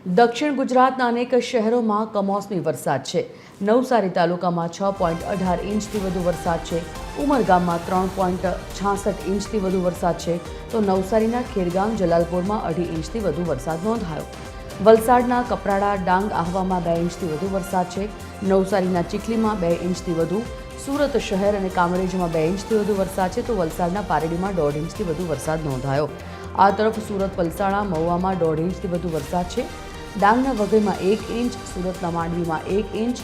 દક્ષિણ ગુજરાતના અનેક શહેરોમાં કમોસમી વરસાદ છે। નવસારી તાલુકામાં 6.18 ઇંચથી વધુ વરસાદ છે। ઉમરગામમાં 3.66 ઇંચથી વધુ વરસાદ છે, તો નવસારીના ખેરગામ જલાલપુરમાં 2.5 ઇંચથી વધુ વરસાદ નોંધાયો। વલસાડના કપરાડા, ડાંગ, આહવામાં 2 ઇંચથી વધુ વરસાદ છે। નવસારીના ચીખલીમાં 2 ઇંચથી વધુ, સુરત શહેર અને કામરેજમાં 2 ઇંચથી વધુ વરસાદ છે, તો વલસાડના પારેડીમાં 1.5 ઇંચથી વધુ વરસાદ નોંધાયો। આ તરફ સુરત, પલસાણા, મહુવામાં 1.5 ઇંચથી વધુ વરસાદ છે। ડાંગના વઘઈમાં 1 ઇંચ, સુરતના માંડવીમાં 1 ઇંચ,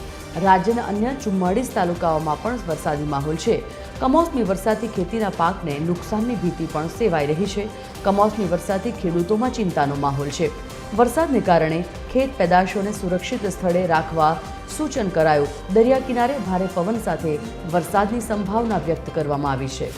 રાજ્યના અન્ય 44 તાલુકાઓમાં પણ વરસાદી માહોલ છે। કમોસમી વરસાદથી ખેતીના પાકને નુકસાનની ભીતિ પણ સેવાઈ રહી છે। કમોસમી વરસાદથી ખેડૂતોમાં ચિંતાનો માહોલ છે। વરસાદને કારણે ખેત પેદાશોને સુરક્ષિત સ્થળે રાખવા સૂચન કરાયું। દરિયા કિનારે ભારે પવન સાથે વરસાદની સંભાવના વ્યક્ત કરવામાં આવી છે।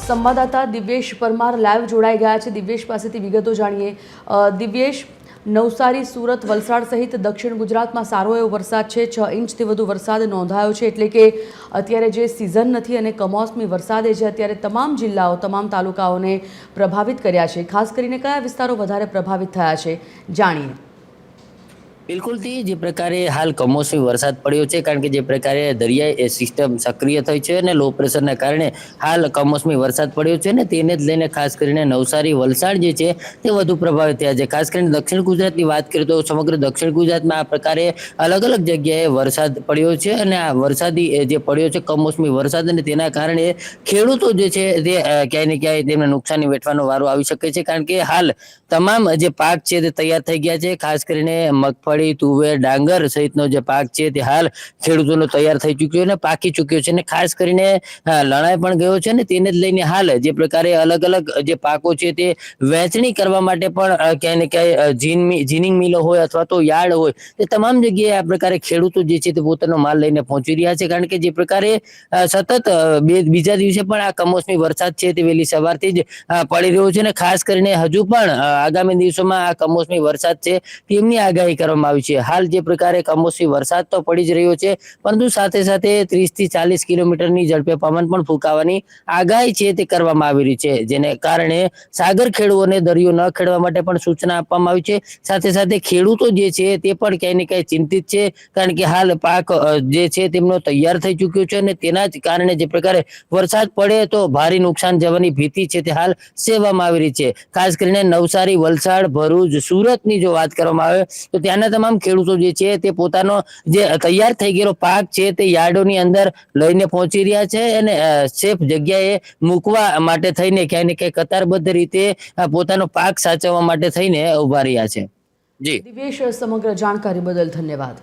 સંવાદદાતા દિવ્યેશ પરમાર લાઈવ જોડાઈ ગયા છે। દિવ્યેશ પાસેથી વિગતો જાણીએ। દિવ્યેશ, નવસારી, સુરત, વલસાડ સહિત દક્ષિણ ગુજરાતમાં સારો એવો વરસાદ છે। 6 ઇંચથી વધુ વરસાદ નોંધાયો છે, એટલે કે અત્યારે જે સિઝન નથી અને કમોસમી વરસાદે જે અત્યારે તમામ જિલ્લાઓ, તમામ તાલુકાઓને પ્રભાવિત કર્યા છે। ખાસ કરીને કયા વિસ્તારો વધારે પ્રભાવિત થયા છે, જાણીએ। બિલકુલ થી જે પ્રકારે હાલ કમોસમી વરસાદ પડ્યો છે, કારણ કે જે પ્રકારે દરિયાઈ સિસ્ટમ સક્રિય થઈ છે અને લો પ્રેશરના કારણે હાલ કમોસમી વરસાદ પડ્યો છે ને તેને જ લઈને ખાસ કરીને નવસારી, વલસાડ જે છે તે વધુ પ્રભાવિત થયા છે। ખાસ કરીને દક્ષિણ ગુજરાતની વાત કરીએ તો સમગ્ર દક્ષિણ ગુજરાતમાં આ પ્રકારે અલગ અલગ જગ્યાએ વરસાદ પડ્યો છે અને આ વરસાદી જે પડ્યો છે કમોસમી વરસાદ, અને તેના કારણે ખેડૂતો જે છે તે ક્યાંય ને ક્યાંય તેમને નુકસાની વેઠવાનો વારો આવી શકે છે, કારણ કે હાલ તમામ જે પાક છે તે તૈયાર થઈ ગયા છે। ખાસ કરીને મગફળી, તુવેર, ડાંગર સહિતનો જે પાક છે તે હાલ ખેડૂતોનો તૈયાર થઈ ચૂક્યો અને પાકી ચૂક્યો છે, અને ખાસ કરીને લણાઈ પણ ગયો છે, ને તેને જ લઈને હાલ જે પ્રકારે અલગ અલગ જે પાકો છે તે વહેંચણી કરવા માટે પણ ક્યાંય ને ક્યાંય જીનિંગ મિલો હોય અથવા તો યાર્ડ હોય, તે તમામ જગ્યાએ આ પ્રકારે ખેડૂતો જે છે તે પોતાનો માલ લઈને પહોંચી રહ્યા છે। કારણ કે જે પ્રકારે સતત બીજા દિવસે પણ આ કમોસમી વરસાદ છે તે વહેલી સવારથી જ પડી રહ્યો છે, અને ખાસ કરીને હજુ પણ આગામી દિવસોમાં આ કમોસમી વરસાદ છે તેમની આગાહી કરવામાં આવી છે। હાલ જે પ્રકારે કમોસમી વરસાદ તો પડી જ રહ્યો છે, પરંતુ સાથે સાથે 30 થી 40 કિલોમીટરની ઝડપે પવન પણ ફૂંકાવાની આગાહી છે તે કરવામાં આવી રહી છે, જેને કારણે સાગર ખેડૂતોને દરિયો ન ખેડવા માટે પણ સૂચના આપવામાં આવી છે। સાથે સાથે ખેડૂતો જે છે તે પણ ક્યાંય ને ક્યાંય ચિંતિત છે, કારણ કે હાલ પાક જે છે તેમનો તૈયાર થઈ ચૂક્યો છે અને તેના જ કારણે જે પ્રકારે વરસાદ પડે તો ભારે નુકસાન જવાની ભીતિ છે તે હાલ સેવામાં આવી રહી છે। ખાસ કરીને નવસારી, વલસાડ, ભરૂચ, સુરતની જો વાત કરવામાં આવે તો ત્યાંના તમામ ખેડૂતો જે છે તે પોતાનો જે તૈયાર થઈ ગયેલો પાક છે તે યાર્ડોની અંદર લઈને પહોંચી રહ્યા છે અને સેફ જગ્યાએ મૂકવા માટે થઈને ક્યાંય ને ક્યાંય કતારબદ્ધ રીતે પોતાનો પાક સાચવવા માટે થઈને ઉભા રહ્યા છે। જી દિવ્યેશ, સમગ્ર જાણકારી બદલ ધન્યવાદ।